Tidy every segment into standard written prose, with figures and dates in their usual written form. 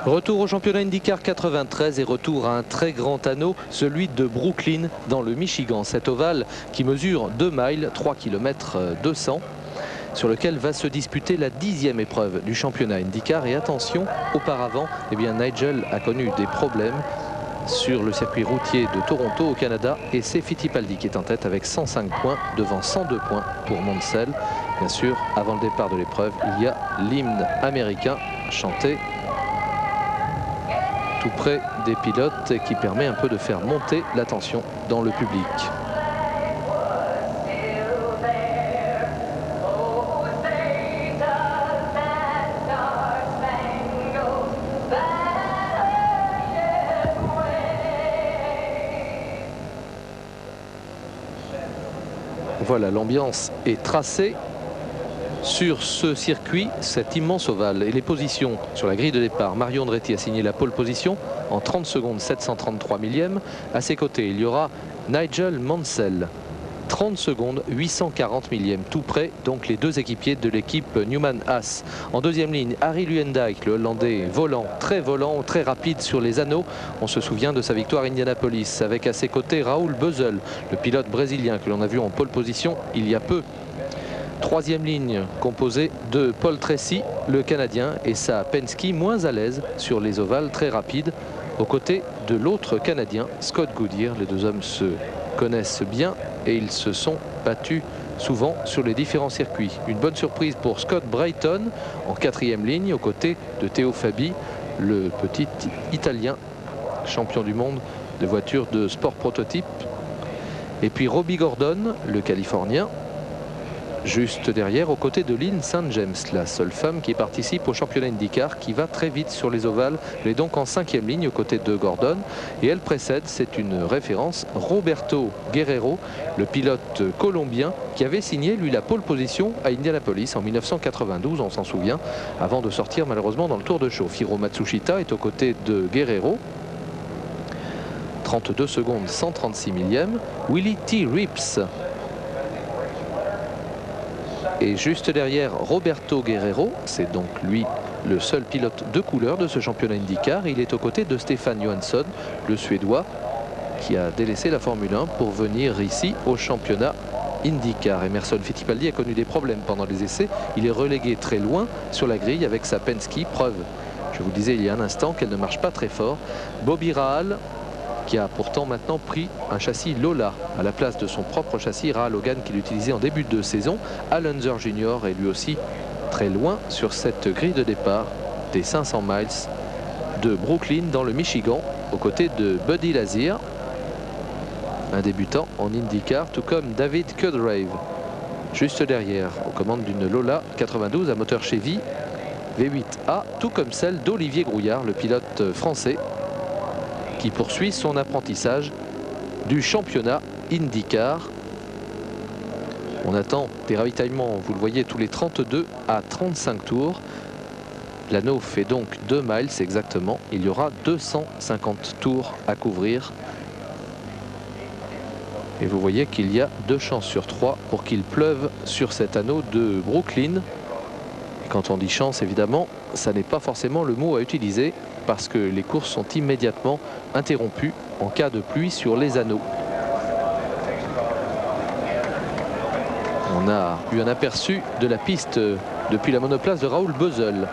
Retour au championnat IndyCar 93 et retour à un très grand anneau, celui de Brooklyn dans le Michigan. Cet ovale qui mesure 2 miles, 3 km 200, sur lequel va se disputer la 10e épreuve du championnat IndyCar. Et attention, auparavant, Nigel a connu des problèmes sur le circuit routier de Toronto au Canada, et c'est Fittipaldi qui est en tête avec 105 points devant 102 points pour Mansell. Bien sûr, avant le départ de l'épreuve, il y a l'hymne américain chanté tout près des pilotes qui permet un peu de faire monter la tension dans le public. Voilà, l'ambiance est tracée sur ce circuit, cet immense ovale. Et les positions sur la grille de départ: Mario Andretti a signé la pole position en 30 secondes 733 millièmes. À ses côtés, il y aura Nigel Mansell, 30 secondes 840 millièmes, tout près donc les deux équipiers de l'équipe Newman-Haas. En deuxième ligne, Harry Luyendijk, le Hollandais, volant, très rapide sur les anneaux. On se souvient de sa victoire à Indianapolis, avec à ses côtés Raoul Beusel, le pilote brésilien que l'on a vu en pole position il y a peu. Troisième ligne composée de Paul Tracy, le Canadien, et sa Penske, moins à l'aise sur les ovales très rapides, aux côtés de l'autre Canadien, Scott Goodyear. Les deux hommes se connaissent bien et ils se sont battus souvent sur les différents circuits. Une bonne surprise pour Scott Brayton en quatrième ligne, aux côtés de Théo Fabi, le petit Italien, champion du monde de voitures de sport prototype. Et puis Robbie Gordon, le Californien, juste derrière, aux côtés de Lynn St. James, la seule femme qui participe au championnat IndyCar, qui va très vite sur les ovales. Elle est donc en cinquième ligne aux côtés de Gordon, et elle précède, c'est une référence, Roberto Guerrero, le pilote colombien qui avait signé lui la pole position à Indianapolis en 1992, on s'en souvient, avant de sortir malheureusement dans le tour de chauffe. Hiro Matsushita est aux côtés de Guerrero, 32 secondes 136 millièmes. Willie T. Rips et juste derrière Roberto Guerrero, c'est donc lui le seul pilote de couleur de ce championnat IndyCar. Il est aux côtés de Stefan Johansson, le Suédois, qui a délaissé la Formule 1 pour venir ici au championnat IndyCar. Emerson Fittipaldi a connu des problèmes pendant les essais. Il est relégué très loin sur la grille avec sa Penske, preuve, je vous disais il y a un instant, qu'elle ne marche pas très fort. Bobby Rahal, qui a pourtant maintenant pris un châssis Lola à la place de son propre châssis Rahal Hogan qu'il utilisait en début de saison. Al Unser Jr. est lui aussi très loin sur cette grille de départ des 500 miles de Brooklyn dans le Michigan, aux côtés de Buddy Lazier, un débutant en IndyCar, tout comme David Cudgrave, juste derrière, aux commandes d'une Lola 92 à moteur Chevy V8A, tout comme celle d'Olivier Grouillard, le pilote français, qui poursuit son apprentissage du championnat IndyCar. On attend des ravitaillements, vous le voyez, tous les 32 à 35 tours. L'anneau fait donc 2 miles exactement. Il y aura 250 tours à couvrir. Et vous voyez qu'il y a 2 chances sur 3 pour qu'il pleuve sur cet anneau de Brooklyn. Et quand on dit chance, évidemment, ça n'est pas forcément le mot à utiliser, parce que les courses sont immédiatement interrompues en cas de pluie sur les anneaux. On a eu un aperçu de la piste depuis la monoplace de Raoul Beusel.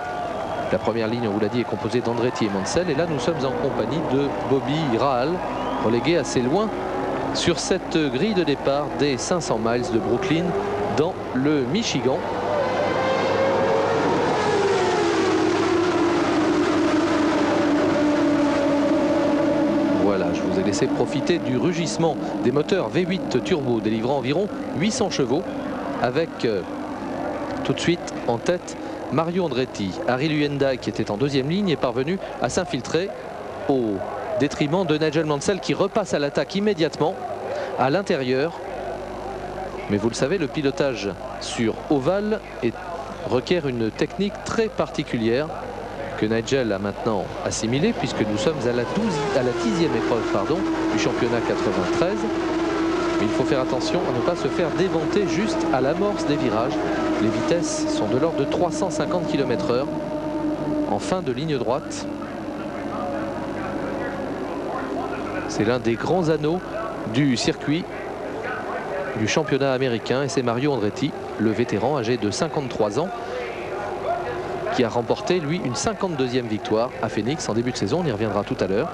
La première ligne, on vous l'a dit, est composée d'Andretti et Mansell, et là nous sommes en compagnie de Bobby Rahal, relégué assez loin sur cette grille de départ des 500 miles de Brooklyn dans le Michigan. Laisser profiter du rugissement des moteurs V8 turbo délivrant environ 800 chevaux, avec tout de suite en tête Mario Andretti. Harry Luyendijk, qui était en deuxième ligne, est parvenu à s'infiltrer au détriment de Nigel Mansell, qui repasse à l'attaque immédiatement à l'intérieur. Mais vous le savez, le pilotage sur ovale requiert une technique très particulière que Nigel a maintenant assimilé, puisque nous sommes à la 10e épreuve du championnat 93. Mais il faut faire attention à ne pas se faire déventer juste à l'amorce des virages. Les vitesses sont de l'ordre de 350 km/h en fin de ligne droite. C'est l'un des grands anneaux du circuit du championnat américain et c'est Mario Andretti, le vétéran âgé de 53 ans, qui a remporté lui une 52e victoire à Phoenix en début de saison. On y reviendra tout à l'heure.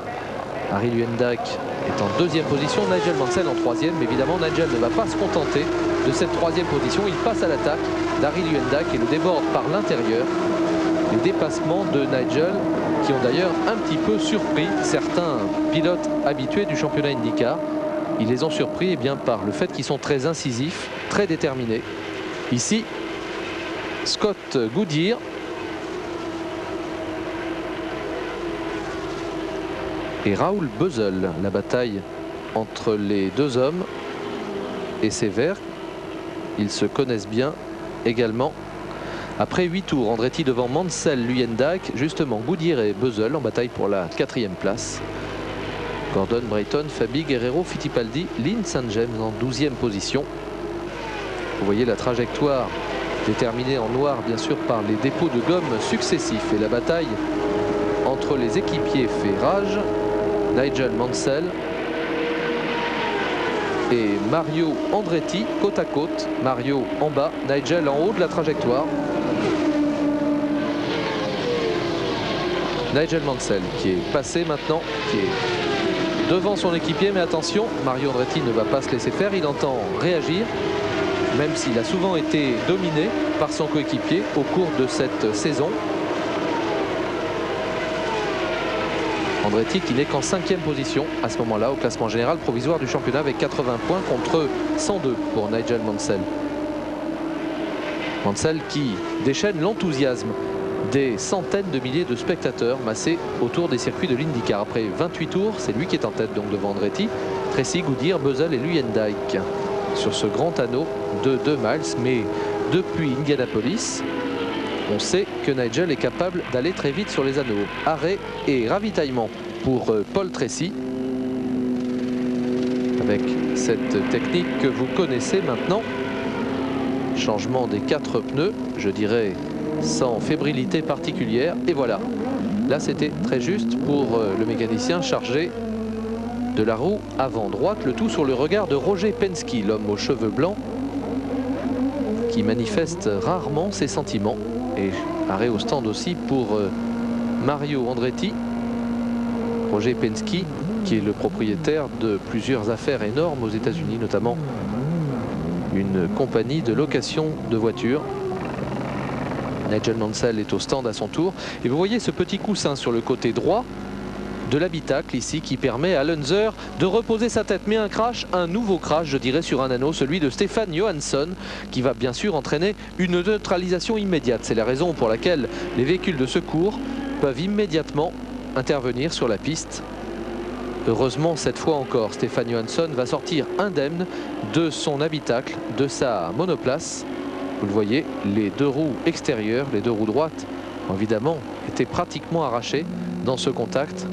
Harry Luyendyk est en 2e position, Nigel Mansell en 3e. Mais évidemment, Nigel ne va pas se contenter de cette 3e position. Il passe à l'attaque d'Harry Luyendyk et le déborde par l'intérieur. Les dépassements de Nigel qui ont d'ailleurs un petit peu surpris certains pilotes habitués du championnat IndyCar. Ils les ont surpris eh bien, par le fait qu'ils sont très incisifs, très déterminés. Ici, Scott Goodyear et Raoul Beuzzel. La bataille entre les deux hommes est sévère. Ils se connaissent bien également. Après 8 tours, Andretti devant Mansell, Luyendyk, justement Goodyear et Beuzzel en bataille pour la 4e place. Gordon, Brayton, Fabi, Guerrero, Fittipaldi, Lynn St. James en 12e position. Vous voyez la trajectoire déterminée en noir bien sûr par les dépôts de gomme successifs et la bataille entre les équipiers fait rage. Nigel Mansell et Mario Andretti côte à côte. Mario en bas, Nigel en haut de la trajectoire. Nigel Mansell qui est passé maintenant, qui est devant son équipier, mais attention, Mario Andretti ne va pas se laisser faire, il entend réagir, même s'il a souvent été dominé par son coéquipier au cours de cette saison. Andretti qui n'est qu'en 5e position à ce moment-là au classement général provisoire du championnat avec 80 points contre 102 pour Nigel Mansell. Mansell qui déchaîne l'enthousiasme des centaines de milliers de spectateurs massés autour des circuits de l'IndyCar. Après 28 tours, c'est lui qui est en tête donc devant Andretti, Tracy, Goodyear, Beuzzel et Luyendyk sur ce grand anneau de 2 miles. Mais depuis Indianapolis, on sait que Nigel est capable d'aller très vite sur les anneaux. Arrêt et ravitaillement pour Paul Tracy. Avec cette technique que vous connaissez maintenant. Changement des 4 pneus, je dirais sans fébrilité particulière. Et voilà, là c'était très juste pour le mécanicien chargé de la roue avant droite. Le tout sur le regard de Roger Penske, l'homme aux cheveux blancs qui manifeste rarement ses sentiments. Et arrêt au stand aussi pour Mario Andretti. Roger Penske qui est le propriétaire de plusieurs affaires énormes aux États-Unis, notamment une compagnie de location de voitures. Nigel Mansell est au stand à son tour. Et vous voyez ce petit coussin sur le côté droit de l'habitacle ici qui permet à Luenzer de reposer sa tête. Mais un nouveau crash, je dirais, sur un anneau, celui de Stefan Johansson, qui va bien sûr entraîner une neutralisation immédiate. C'est la raison pour laquelle les véhicules de secours peuvent immédiatement intervenir sur la piste. Heureusement, cette fois encore, Stefan Johansson va sortir indemne de son habitacle, de sa monoplace. Vous le voyez, les 2 roues extérieures, les 2 roues droites, évidemment, étaient pratiquement arrachées dans ce contact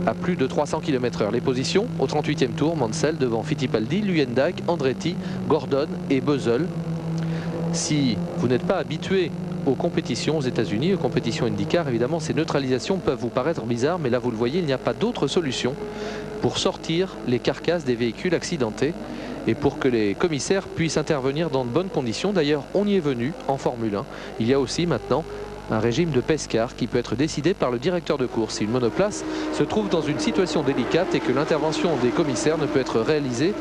à plus de 300 km/h. Les positions au 38e tour, Mansell devant Fittipaldi, Luyendyk, Andretti, Gordon et Beuzzel. Si vous n'êtes pas habitué aux compétitions aux États-Unis, aux compétitions IndyCar, évidemment ces neutralisations peuvent vous paraître bizarres, mais là vous le voyez, il n'y a pas d'autre solution pour sortir les carcasses des véhicules accidentés et pour que les commissaires puissent intervenir dans de bonnes conditions. D'ailleurs, on y est venu en Formule 1. Il y a aussi maintenant un régime de pescar qui peut être décidé par le directeur de course. Si une monoplace se trouve dans une situation délicate et que l'intervention des commissaires ne peut être réalisée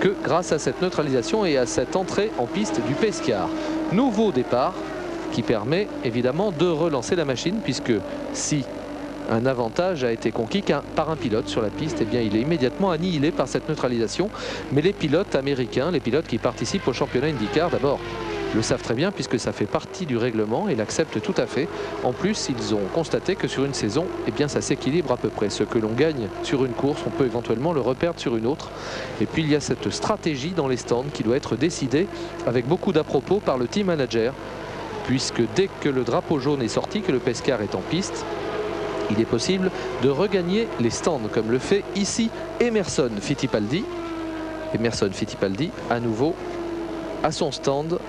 que grâce à cette neutralisation et à cette entrée en piste du pescar. Nouveau départ qui permet évidemment de relancer la machine, puisque si un avantage a été conquis par un pilote sur la piste, eh bien il est immédiatement annihilé par cette neutralisation. Mais les pilotes américains, les pilotes qui participent au championnat IndyCar, d'abord le savent très bien puisque ça fait partie du règlement et l'acceptent tout à fait. En plus, ils ont constaté que sur une saison, eh bien ça s'équilibre à peu près. Ce que l'on gagne sur une course, on peut éventuellement le reperdre sur une autre. Et puis il y a cette stratégie dans les stands qui doit être décidée avec beaucoup d'à-propos par le team manager, puisque dès que le drapeau jaune est sorti, que le pescar est en piste, il est possible de regagner les stands, comme le fait ici Emerson Fittipaldi. Emerson Fittipaldi, à nouveau, à son stand.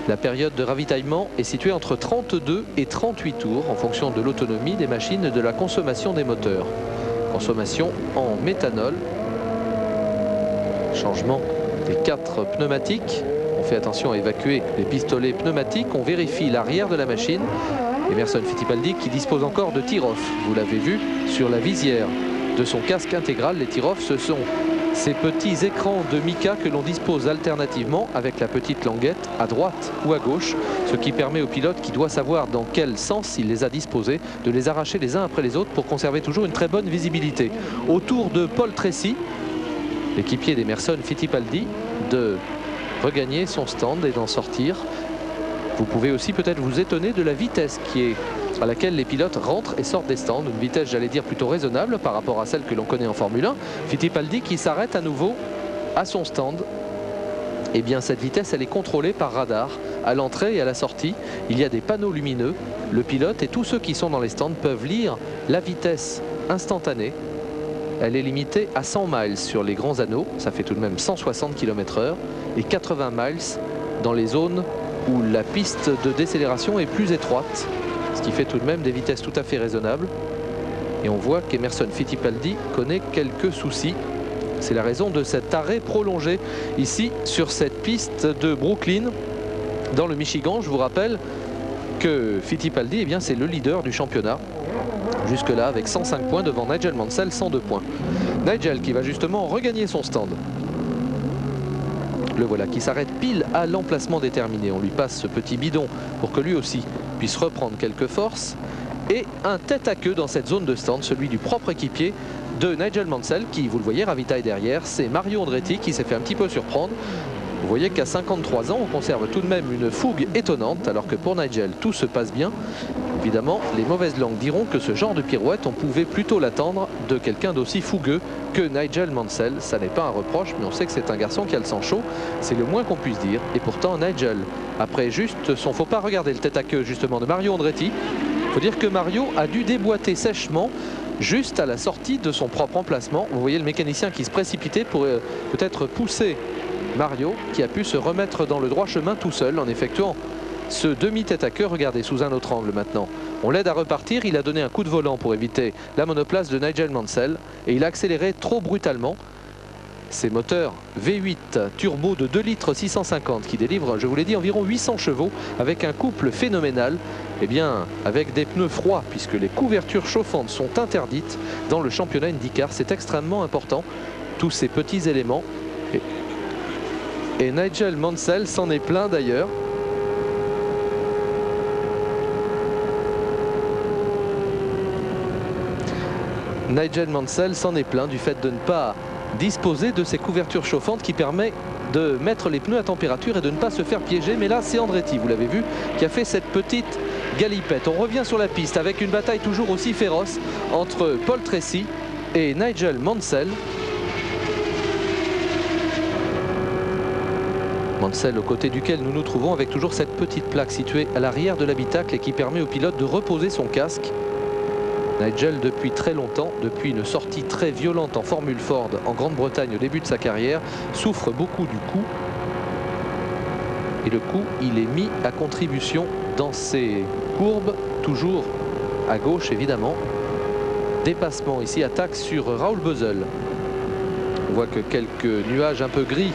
La période de ravitaillement est située entre 32 et 38 tours en fonction de l'autonomie des machines et de la consommation des moteurs. consommation en méthanol. Changement des 4 pneumatiques. On fait attention à évacuer les pistolets pneumatiques. On vérifie l'arrière de la machine. Emerson Fittipaldi qui dispose encore de tir-off. Vous l'avez vu sur la visière de son casque intégral. Les tir-off, ce sont ces petits écrans de mica que l'on dispose alternativement avec la petite languette à droite ou à gauche, ce qui permet au pilote qui doit savoir dans quel sens il les a disposés de les arracher les uns après les autres pour conserver toujours une très bonne visibilité. Autour de Paul Tracy, l'équipier d'Emerson Fittipaldi, de regagner son stand et d'en sortir. Vous pouvez aussi peut-être vous étonner de la vitesse à laquelle les pilotes rentrent et sortent des stands. Une vitesse, j'allais dire, plutôt raisonnable par rapport à celle que l'on connaît en Formule 1. Fittipaldi qui s'arrête à nouveau à son stand. Eh bien, cette vitesse, elle est contrôlée par radar. À l'entrée et à la sortie, il y a des panneaux lumineux. Le pilote et tous ceux qui sont dans les stands peuvent lire la vitesse instantanée. Elle est limitée à 100 miles sur les grands anneaux. Ça fait tout de même 160 km/h et 80 miles dans les zones où la piste de décélération est plus étroite, ce qui fait tout de même des vitesses tout à fait raisonnables. Et on voit qu'Emerson Fittipaldi connaît quelques soucis. C'est la raison de cet arrêt prolongé ici sur cette piste de Brooklyn dans le Michigan. Je vous rappelle que Fittipaldi, eh bien, c'est le leader du championnat jusque-là avec 105 points devant Nigel Mansell, 102 points. Nigel qui va justement regagner son stand. Le voilà qui s'arrête pile à l'emplacement déterminé. On lui passe ce petit bidon pour que lui aussi puisse reprendre quelques forces. Et un tête à queue dans cette zone de stand, celui du propre équipier de Nigel Mansell qui, vous le voyez, ravitaille derrière. C'est Mario Andretti qui s'est fait un petit peu surprendre. Vous voyez qu'à 53 ans, on conserve tout de même une fougue étonnante, alors que pour Nigel, tout se passe bien. Évidemment, les mauvaises langues diront que ce genre de pirouette, on pouvait plutôt l'attendre de quelqu'un d'aussi fougueux que Nigel Mansell. Ça n'est pas un reproche, mais on sait que c'est un garçon qui a le sang chaud. C'est le moins qu'on puisse dire. Et pourtant, Nigel, après juste son faux pas, regardez le tête à queue justement de Mario Andretti. Il faut dire que Mario a dû déboîter sèchement juste à la sortie de son propre emplacement. Vous voyez le mécanicien qui se précipitait pour peut-être pousser Mario, qui a pu se remettre dans le droit chemin tout seul en effectuant ce demi-tête à queue. Regardez sous un autre angle maintenant. On l'aide à repartir. Il a donné un coup de volant pour éviter la monoplace de Nigel Mansell et il a accéléré trop brutalement. Ces moteurs V8 turbo de 2 litres 650 qui délivrent, je vous l'ai dit, environ 800 chevaux avec un couple phénoménal. Eh bien, avec des pneus froids puisque les couvertures chauffantes sont interdites dans le championnat IndyCar. C'est extrêmement important, tous ces petits éléments. Et Nigel Mansell s'en est plaint d'ailleurs. Nigel Mansell s'en est plaint du fait de ne pas disposer de ces couvertures chauffantes qui permettent de mettre les pneus à température et de ne pas se faire piéger. Mais là, c'est Andretti, vous l'avez vu, qui a fait cette petite galipette. On revient sur la piste avec une bataille toujours aussi féroce entre Paul Tracy et Nigel Mansell. Mansell, aux côtés duquel nous nous trouvons, avec toujours cette petite plaque située à l'arrière de l'habitacle et qui permet au pilote de reposer son casque. Nigel, depuis très longtemps, depuis une sortie très violente en Formule Ford en Grande-Bretagne au début de sa carrière, souffre beaucoup du cou. Et le cou, il est mis à contribution dans ces courbes, toujours à gauche évidemment. Dépassement ici, attaque sur Raoul Boesel. On voit que quelques nuages un peu gris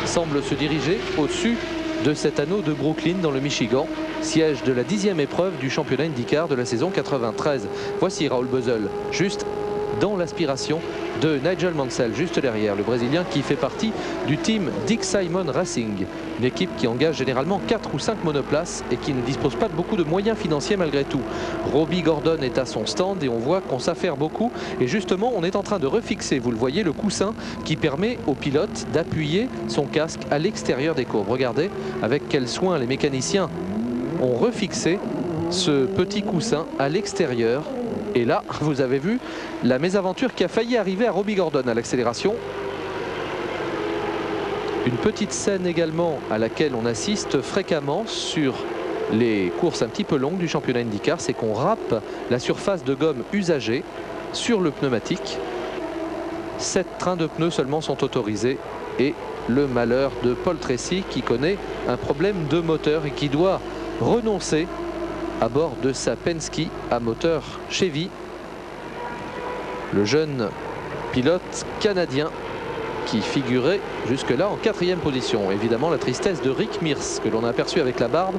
semblent se diriger au-dessus de cet anneau de Brooklyn dans le Michigan, siège de la 10e épreuve du championnat IndyCar de la saison 93. Voici Raoul Boesel, juste dans l'aspiration de Nigel Mansell, juste derrière, le Brésilien qui fait partie du team Dick Simon Racing, une équipe qui engage généralement 4 ou 5 monoplaces et qui ne dispose pas de beaucoup de moyens financiers malgré tout. Robbie Gordon est à son stand et on voit qu'on s'affaire beaucoup et justement on est en train de refixer, vous le voyez, le coussin qui permet au pilote d'appuyer son casque à l'extérieur des courbes. Regardez avec quel soin les mécaniciens ont refixé ce petit coussin à l'extérieur. Et là, vous avez vu la mésaventure qui a failli arriver à Robbie Gordon à l'accélération. Une petite scène également à laquelle on assiste fréquemment sur les courses un petit peu longues du championnat IndyCar, c'est qu'on râpe la surface de gomme usagée sur le pneumatique. 7 trains de pneus seulement sont autorisés et le malheur de Paul Tracy qui connaît un problème de moteur et qui doit renoncer à bord de sa Penske à moteur Chevy. le jeune pilote canadien qui figurait jusque-là en 4e position. Évidemment, la tristesse de Rick Mears, que l'on a aperçu avec la barbe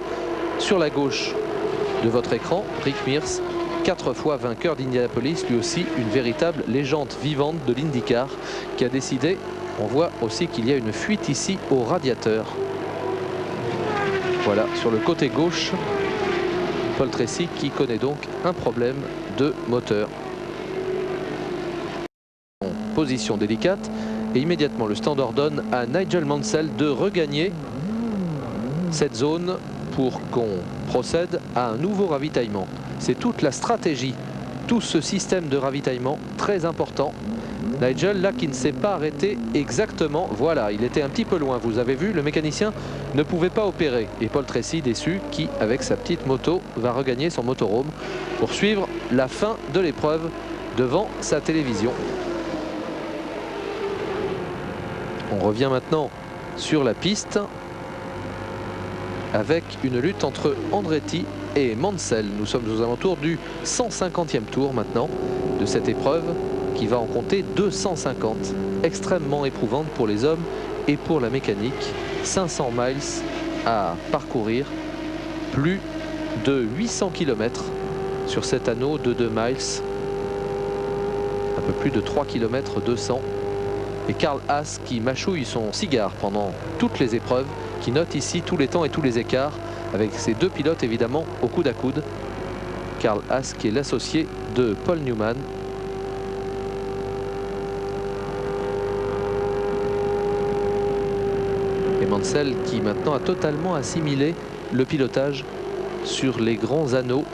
sur la gauche de votre écran. Rick Mears, 4 fois vainqueur d'Indianapolis, lui aussi une véritable légende vivante de l'IndyCar, qui a décidé, on voit aussi qu'il y a une fuite ici au radiateur. Voilà, sur le côté gauche, Paul Tracy qui connaît donc un problème de moteur. Position délicate, et immédiatement le stand ordonne à Nigel Mansell de regagner cette zone pour qu'on procède à un nouveau ravitaillement. C'est toute la stratégie, tout ce système de ravitaillement très important. Nigel là qui ne s'est pas arrêté exactement, voilà, il était un petit peu loin, vous avez vu, le mécanicien ne pouvait pas opérer. Et Paul Tracy déçu qui, avec sa petite moto, va regagner son motorhome pour suivre la fin de l'épreuve devant sa télévision. On revient maintenant sur la piste avec une lutte entre Andretti et Mansell. Nous sommes aux alentours du 150e tour maintenant de cette épreuve qui va en compter 250. Extrêmement éprouvante pour les hommes et pour la mécanique. 500 miles à parcourir, plus de 800 km sur cet anneau de 2 miles, un peu plus de 3 km 200. Et Carl Haas qui mâchouille son cigare pendant toutes les épreuves, qui note ici tous les temps et tous les écarts, avec ses deux pilotes évidemment au coude à coude. Carl Haas qui est l'associé de Paul Newman. Et Mansell qui maintenant a totalement assimilé le pilotage sur les grands anneaux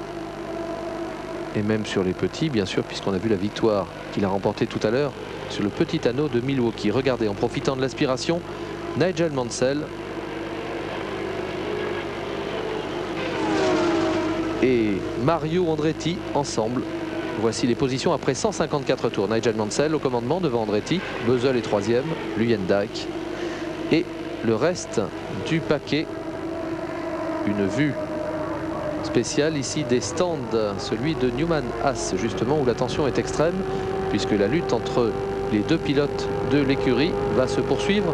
et même sur les petits, bien sûr, puisqu'on a vu la victoire qu'il a remportée tout à l'heure sur le petit anneau de Milwaukee. Regardez, en profitant de l'aspiration, Nigel Mansell et Mario Andretti ensemble. Voici les positions après 154 tours. Nigel Mansell au commandement devant Andretti, Bösel est 3e, Luyendijk et le reste du paquet. Une vue spéciale ici des stands, celui de Newman Haas justement, où la tension est extrême puisque la lutte entre les deux pilotes de l'écurie va se poursuivre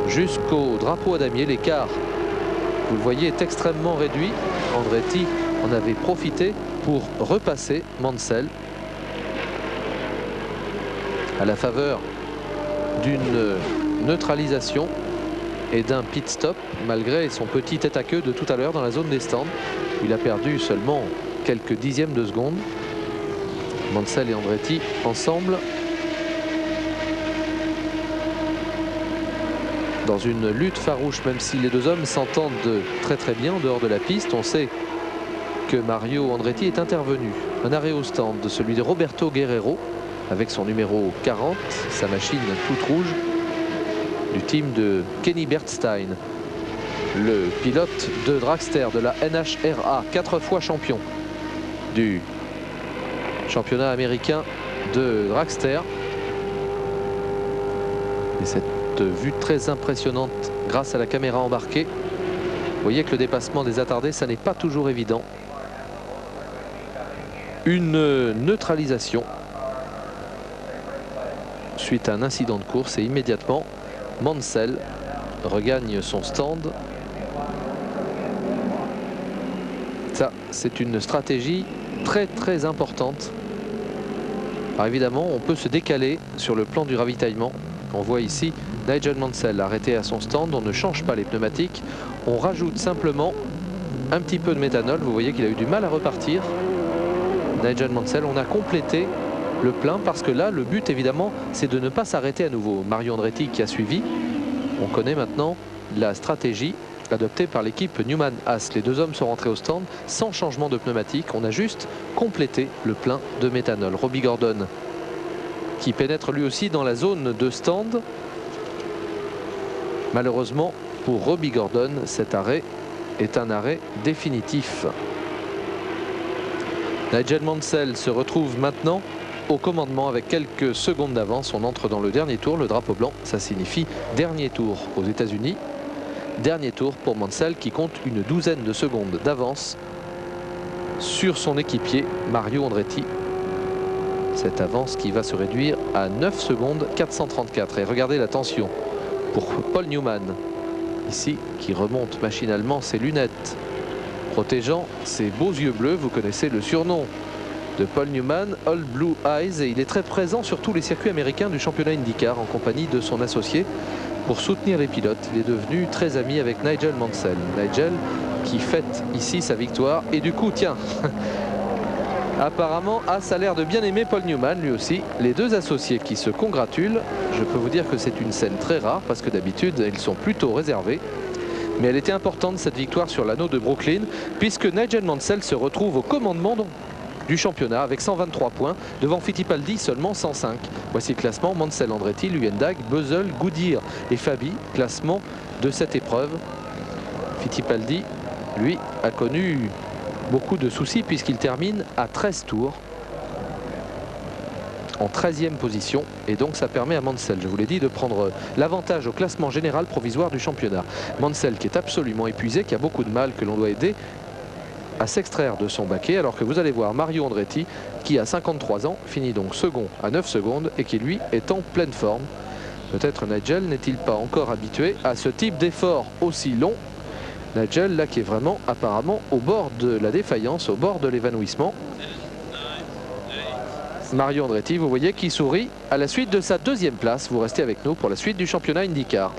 jusqu'au drapeau à damier. L'écart, vous le voyez, est extrêmement réduit. Andretti en avait profité pour repasser Mansell à la faveur d'une neutralisation et d'un pit stop, malgré son petit tête à queue de tout à l'heure dans la zone des stands. Il a perdu seulement quelques dixièmes de seconde. Mansell et Andretti ensemble dans une lutte farouche, même si les deux hommes s'entendent très très bien en dehors de la piste. On sait que Mario Andretti est intervenu. Un arrêt au stand de celui de Roberto Guerrero avec son numéro 40, sa machine toute rouge du team de Kenny Bernstein, le pilote de dragster de la NHRA, 4 fois champion du championnat américain de dragster. Et cette vue très impressionnante grâce à la caméra embarquée. Vous voyez que le dépassement des attardés, ça n'est pas toujours évident. Une neutralisation suite à un incident de course et immédiatement Mansell regagne son stand. Ça, c'est une stratégie très très importante. Alors évidemment, on peut se décaler sur le plan du ravitaillement. On voit ici Nigel Mansell arrêté à son stand. On ne change pas les pneumatiques. On rajoute simplement un petit peu de méthanol. Vous voyez qu'il a eu du mal à repartir. Nigel Mansell, on a complété le plein parce que là, le but évidemment, c'est de ne pas s'arrêter à nouveau. Mario Andretti qui a suivi. On connaît maintenant la stratégie adoptée par l'équipe Newman Haas. Les deux hommes sont rentrés au stand sans changement de pneumatique. On a juste complété le plein de méthanol. Robbie Gordon qui pénètre lui aussi dans la zone de stand. Malheureusement pour Robbie Gordon, cet arrêt est un arrêt définitif. Nigel Mansell se retrouve maintenant au commandement avec quelques secondes d'avance. On entre dans le dernier tour. Le drapeau blanc, ça signifie dernier tour aux États-Unis. Dernier tour pour Mansell qui compte une douzaine de secondes d'avance sur son équipier Mario Andretti. Cette avance qui va se réduire à 9 secondes 434. Et regardez la tension pour Paul Newman, ici, qui remonte machinalement ses lunettes, protégeant ses beaux yeux bleus. Vous connaissez le surnom de Paul Newman, All Blue Eyes, et il est très présent sur tous les circuits américains du championnat IndyCar en compagnie de son associé pour soutenir les pilotes. Il est devenu très ami avec Nigel Mansell. Nigel qui fête ici sa victoire et du coup, tiens, apparemment, ça a l'air de bien aimer Paul Newman lui aussi. Les deux associés qui se congratulent. Je peux vous dire que c'est une scène très rare parce que d'habitude ils sont plutôt réservés. Mais elle était importante cette victoire sur l'anneau de Brooklyn puisque Nigel Mansell se retrouve au commandement du championnat avec 123 points devant Fittipaldi seulement 105. Voici le classement: Mansell, Andretti, Luyendijk, Buzzell, Goodyear et Fabi. Classement de cette épreuve. Fittipaldi, lui, a connu beaucoup de soucis puisqu'il termine à 13 tours en 13e position, et donc ça permet à Mansell, je vous l'ai dit, de prendre l'avantage au classement général provisoire du championnat. Mansell qui est absolument épuisé, qui a beaucoup de mal, que l'on doit aider à s'extraire de son baquet, alors que vous allez voir Mario Andretti qui a 53 ans, finit donc second à 9 secondes et qui lui est en pleine forme. Peut-être Nigel n'est-il pas encore habitué à ce type d'effort aussi long. Nigel là qui est vraiment apparemment au bord de la défaillance, au bord de l'évanouissement. Mario Andretti, vous voyez, qui sourit à la suite de sa deuxième place. Vous restez avec nous pour la suite du championnat IndyCar.